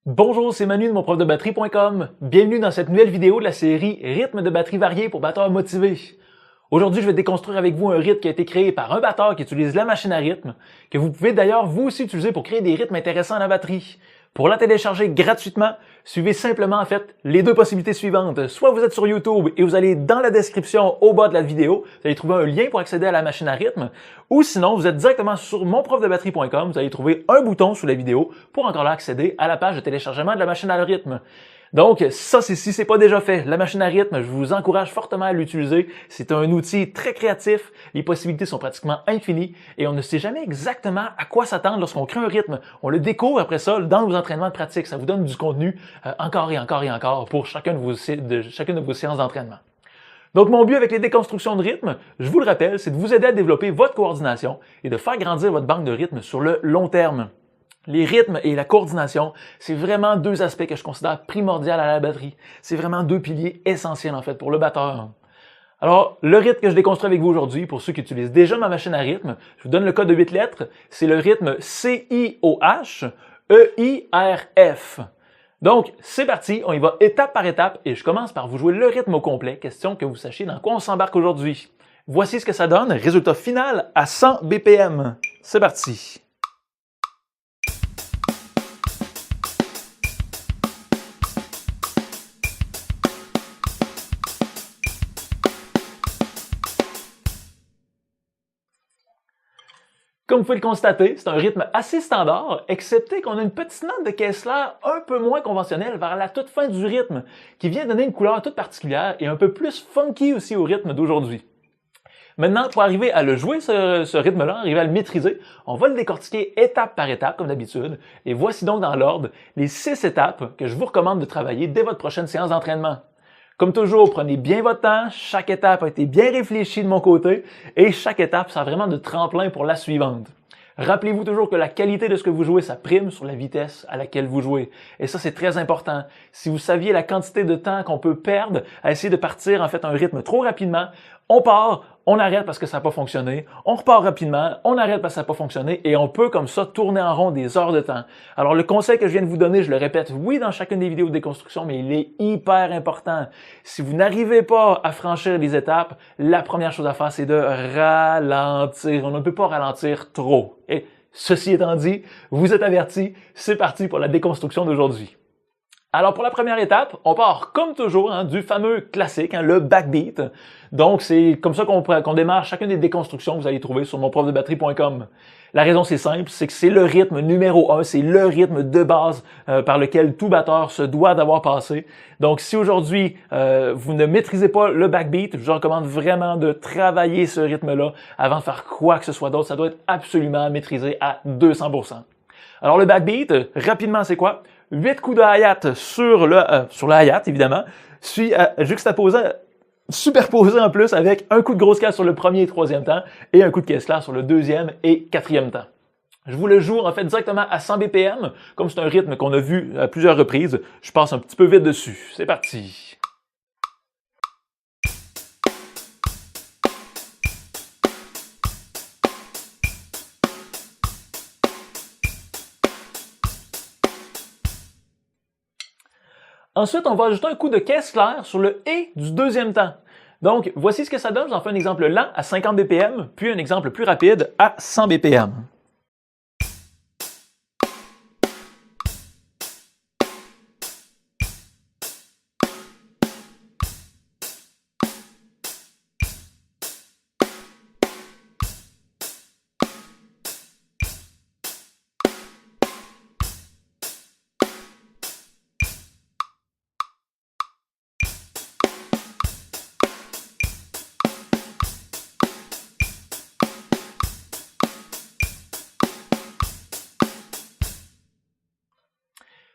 Bonjour, c'est Manu de monprofdebatterie.com. Bienvenue dans cette nouvelle vidéo de la série Rythme de batterie varié pour batteurs motivés. Aujourd'hui, je vais déconstruire avec vous un rythme qui a été créé par un batteur qui utilise la machine à rythme, que vous pouvez d'ailleurs vous aussi utiliser pour créer des rythmes intéressants à la batterie. Pour la télécharger gratuitement, suivez simplement en fait les deux possibilités suivantes. Soit vous êtes sur YouTube et vous allez dans la description au bas de la vidéo, vous allez trouver un lien pour accéder à la machine à rythme, ou sinon vous êtes directement sur monprofdebatterie.com, vous allez trouver un bouton sous la vidéo pour encore là accéder à la page de téléchargement de la machine à rythme. Donc, ça, si c'est pas déjà fait, la machine à rythme, je vous encourage fortement à l'utiliser. C'est un outil très créatif, les possibilités sont pratiquement infinies et on ne sait jamais exactement à quoi s'attendre lorsqu'on crée un rythme. On le découvre après ça dans vos entraînements de pratique. Ça vous donne du contenu encore et encore et encore pour chacune de vos séances d'entraînement. Donc, mon but avec les déconstructions de rythme, je vous le rappelle, c'est de vous aider à développer votre coordination et de faire grandir votre banque de rythme sur le long terme. Les rythmes et la coordination, c'est vraiment deux aspects que je considère primordiaux à la batterie. C'est vraiment deux piliers essentiels en fait pour le batteur. Alors, le rythme que je déconstruis avec vous aujourd'hui, pour ceux qui utilisent déjà ma machine à rythme, je vous donne le code de 8 lettres, c'est le rythme CIOH-EIRF. Donc, c'est parti, on y va étape par étape et je commence par vous jouer le rythme au complet, question que vous sachiez dans quoi on s'embarque aujourd'hui. Voici ce que ça donne, résultat final à 100 BPM. C'est parti. Comme vous pouvez le constater, c'est un rythme assez standard, excepté qu'on a une petite note de Kessler un peu moins conventionnelle vers la toute fin du rythme, qui vient donner une couleur toute particulière et un peu plus funky aussi au rythme d'aujourd'hui. Maintenant, pour arriver à le jouer, ce rythme-là, arriver à le maîtriser, on va le décortiquer étape par étape, comme d'habitude. Et voici donc dans l'ordre les 6 étapes que je vous recommande de travailler dès votre prochaine séance d'entraînement. Comme toujours, prenez bien votre temps, chaque étape a été bien réfléchie de mon côté et chaque étape sert vraiment de tremplin pour la suivante. Rappelez-vous toujours que la qualité de ce que vous jouez, ça prime sur la vitesse à laquelle vous jouez. Et ça, c'est très important. Si vous saviez la quantité de temps qu'on peut perdre à essayer de partir en fait un rythme trop rapidement, on part, on arrête parce que ça n'a pas fonctionné, on repart rapidement, on arrête parce que ça n'a pas fonctionné et on peut comme ça tourner en rond des heures de temps. Alors le conseil que je viens de vous donner, je le répète, oui dans chacune des vidéos de déconstruction, mais il est hyper important. Si vous n'arrivez pas à franchir les étapes, la première chose à faire, c'est de ralentir. On ne peut pas ralentir trop. Et ceci étant dit, vous êtes avertis, c'est parti pour la déconstruction d'aujourd'hui. Alors pour la première étape, on part comme toujours du fameux classique, le backbeat. Donc c'est comme ça qu'on démarre chacune des déconstructions que vous allez trouver sur monprofdebatterie.com. La raison c'est simple, c'est que c'est le rythme numéro 1, c'est le rythme de base par lequel tout batteur se doit d'avoir passé. Donc si aujourd'hui vous ne maîtrisez pas le backbeat, je vous recommande vraiment de travailler ce rythme-là avant de faire quoi que ce soit d'autre. Ça doit être absolument maîtrisé à 200%. Alors le backbeat, rapidement c'est quoi? 8 coups de hi-hat sur le hi-hat évidemment, superposé en plus avec un coup de grosse caisse sur le premier et troisième temps et un coup de Kessler sur le deuxième et quatrième temps. Je vous le joue en fait directement à 100 BPM, comme c'est un rythme qu'on a vu à plusieurs reprises, je passe un petit peu vite dessus. C'est parti! Ensuite, on va ajouter un coup de Kessler sur le « et » du deuxième temps. Donc, voici ce que ça donne. Je vous en fais un exemple lent à 50 BPM, puis un exemple plus rapide à 100 BPM.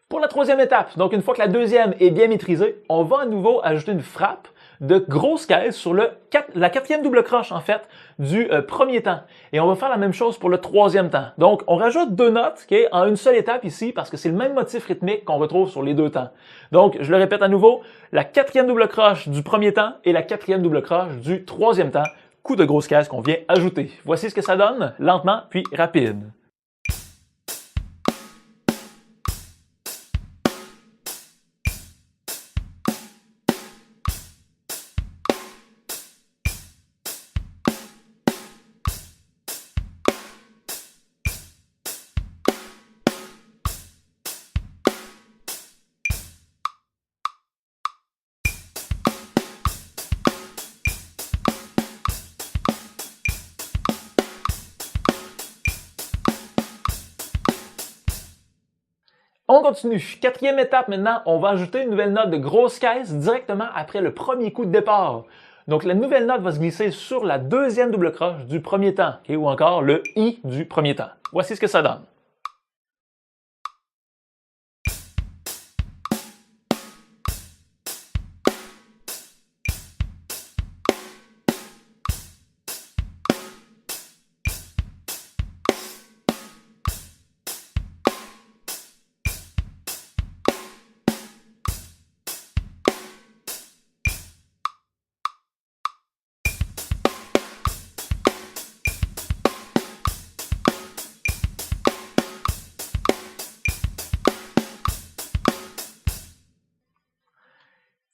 Pour la troisième étape, donc une fois que la deuxième est bien maîtrisée, on va à nouveau ajouter une frappe de grosse caisse sur la quatrième double croche en fait du premier temps. Et on va faire la même chose pour le troisième temps. Donc on rajoute deux notes en une seule étape ici parce que c'est le même motif rythmique qu'on retrouve sur les deux temps. Donc je le répète à nouveau, la quatrième double croche du premier temps et la quatrième double croche du troisième temps. Coup de grosse caisse qu'on vient ajouter. Voici ce que ça donne, lentement puis rapide. On continue. Quatrième étape maintenant, on va ajouter une nouvelle note de grosse caisse directement après le premier coup de départ. Donc la nouvelle note va se glisser sur la deuxième double croche du premier temps, okay, ou encore le I du premier temps. Voici ce que ça donne.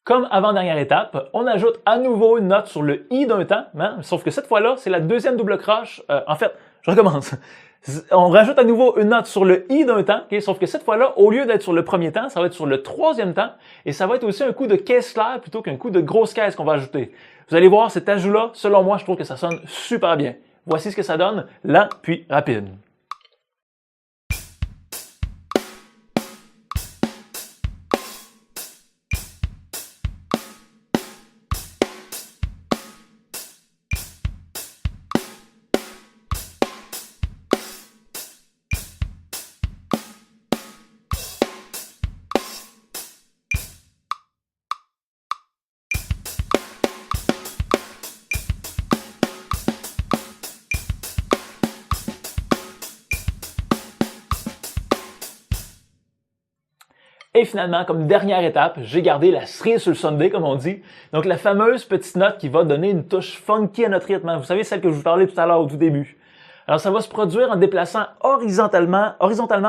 Comme avant-dernière étape, on ajoute à nouveau une note sur le I d'un temps, hein? Sauf que cette fois-là, c'est la deuxième double croche. En fait, je recommence. On rajoute à nouveau une note sur le I d'un temps, okay? Sauf que cette fois-là, au lieu d'être sur le premier temps, ça va être sur le troisième temps, et ça va être aussi un coup de caisse claire plutôt qu'un coup de grosse caisse qu'on va ajouter. Vous allez voir, cet ajout-là, selon moi, je trouve que ça sonne super bien. Voici ce que ça donne, lent puis rapide. Et finalement, comme dernière étape, j'ai gardé la cerise sur le sundae, comme on dit. Donc la fameuse petite note qui va donner une touche funky à notre rythme. Vous savez, celle que je vous parlais tout à l'heure au tout début. Alors ça va se produire en déplaçant horizontalement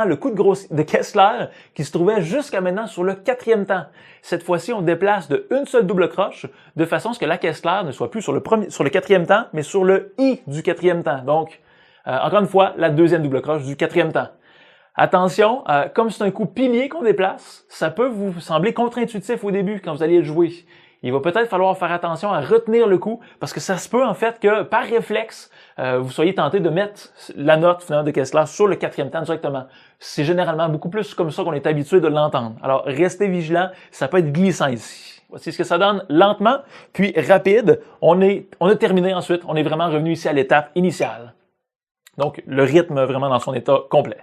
le coup de caisse claire qui se trouvait jusqu'à maintenant sur le quatrième temps. Cette fois-ci, on déplace de une seule double croche de façon à ce que la caisse claire ne soit plus sur le quatrième temps, mais sur le I du quatrième temps. Donc, encore une fois, la deuxième double croche du quatrième temps. Attention, comme c'est un coup pilier qu'on déplace, ça peut vous sembler contre-intuitif au début quand vous allez le jouer. Il va peut-être falloir faire attention à retenir le coup parce que ça se peut en fait que par réflexe, vous soyez tenté de mettre la note finalement de caisse claire sur le quatrième temps directement. C'est généralement beaucoup plus comme ça qu'on est habitué de l'entendre. Alors restez vigilant, ça peut être glissant ici. Voici ce que ça donne lentement, puis rapide. On a terminé ensuite, on est vraiment revenu ici à l'étape initiale. Donc le rythme vraiment dans son état complet.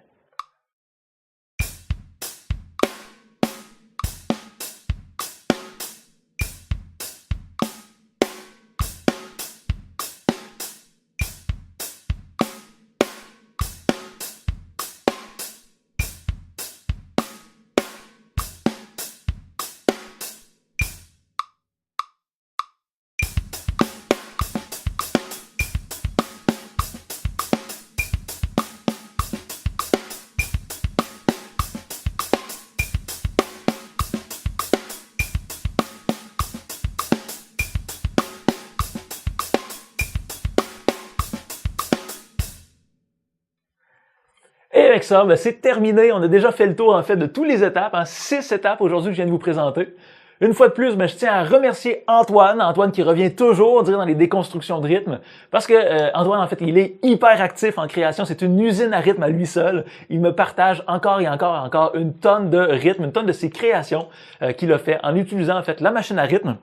Et avec ça, c'est terminé. On a déjà fait le tour en fait de toutes les étapes, 6 étapes aujourd'hui que je viens de vous présenter. Une fois de plus, je tiens à remercier Antoine qui revient toujours dans les déconstructions de rythme, parce que Antoine, en fait, il est hyper actif en création. C'est une usine à rythme à lui seul. Il me partage encore et encore et encore une tonne de rythme, une tonne de ses créations qu'il a fait en utilisant en fait la machine à rythme.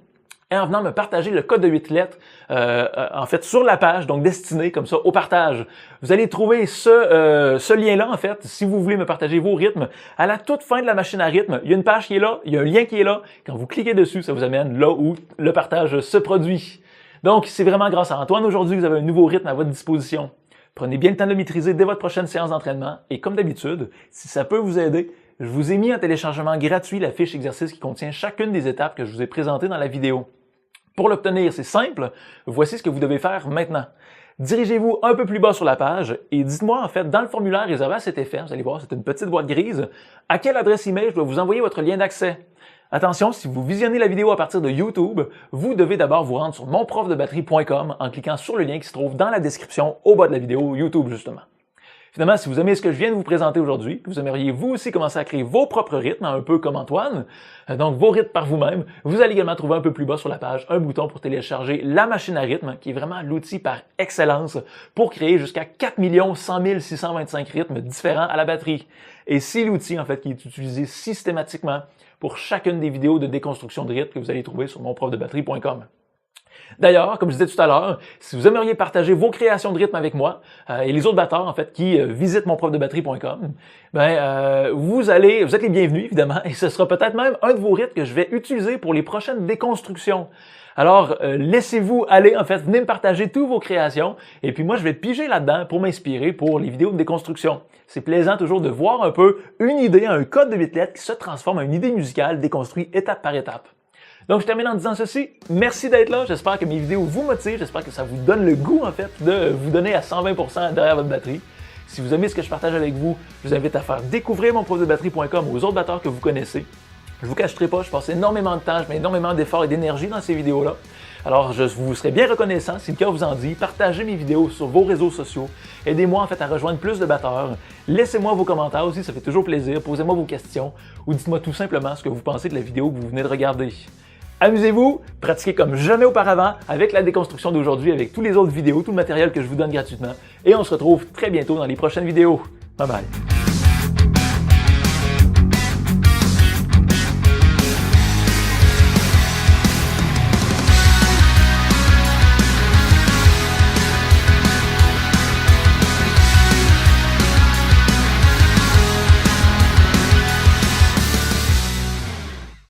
Et en venant me partager le code de 8 lettres, en fait, sur la page, donc destiné comme ça au partage. Vous allez trouver ce lien-là, en fait, si vous voulez me partager vos rythmes. À la toute fin de la machine à rythme, il y a une page qui est là, il y a un lien qui est là. Quand vous cliquez dessus, ça vous amène là où le partage se produit. Donc, c'est vraiment grâce à Antoine aujourd'hui que vous avez un nouveau rythme à votre disposition. Prenez bien le temps de le maîtriser dès votre prochaine séance d'entraînement. Et comme d'habitude, si ça peut vous aider, je vous ai mis en téléchargement gratuit la fiche exercice qui contient chacune des étapes que je vous ai présentées dans la vidéo. Pour l'obtenir, c'est simple. Voici ce que vous devez faire maintenant. Dirigez-vous un peu plus bas sur la page et dites-moi en fait dans le formulaire réservé à cet effet, vous allez voir, c'est une petite boîte grise, à quelle adresse email je dois vous envoyer votre lien d'accès. Attention, si vous visionnez la vidéo à partir de YouTube, vous devez d'abord vous rendre sur monprofdebatterie.com en cliquant sur le lien qui se trouve dans la description au bas de la vidéo YouTube justement. Finalement, si vous aimez ce que je viens de vous présenter aujourd'hui, que vous aimeriez vous aussi commencer à créer vos propres rythmes, un peu comme Antoine, donc vos rythmes par vous-même, vous allez également trouver un peu plus bas sur la page un bouton pour télécharger la machine à rythme, qui est vraiment l'outil par excellence pour créer jusqu'à 4 100 625 rythmes différents à la batterie. Et c'est l'outil en fait qui est utilisé systématiquement pour chacune des vidéos de déconstruction de rythme que vous allez trouver sur monprofdebatterie.com. D'ailleurs, comme je disais tout à l'heure, si vous aimeriez partager vos créations de rythme avec moi et les autres batteurs en fait qui visitent monprofdebatterie.com, vous êtes les bienvenus évidemment et ce sera peut-être même un de vos rythmes que je vais utiliser pour les prochaines déconstructions. Alors, laissez-vous aller, en fait, venez me partager toutes vos créations et puis moi, je vais piger là-dedans pour m'inspirer pour les vidéos de déconstruction. C'est plaisant toujours de voir un peu une idée, un code de 8 lettres qui se transforme en une idée musicale déconstruite étape par étape. Donc, je termine en disant ceci. Merci d'être là. J'espère que mes vidéos vous motivent. J'espère que ça vous donne le goût, en fait, de vous donner à 120% derrière votre batterie. Si vous aimez ce que je partage avec vous, je vous invite à faire découvrir monprofdebatterie.com aux autres batteurs que vous connaissez. Je vous cacherai pas, je passe énormément de temps, je mets énormément d'efforts et d'énergie dans ces vidéos-là. Alors, je vous serais bien reconnaissant, si le cœur vous en dit, partagez mes vidéos sur vos réseaux sociaux. Aidez-moi en fait à rejoindre plus de batteurs. Laissez-moi vos commentaires aussi, ça fait toujours plaisir. Posez-moi vos questions ou dites-moi tout simplement ce que vous pensez de la vidéo que vous venez de regarder. Amusez-vous, pratiquez comme jamais auparavant avec la déconstruction d'aujourd'hui, avec tous les autres vidéos, tout le matériel que je vous donne gratuitement. Et on se retrouve très bientôt dans les prochaines vidéos. Bye bye!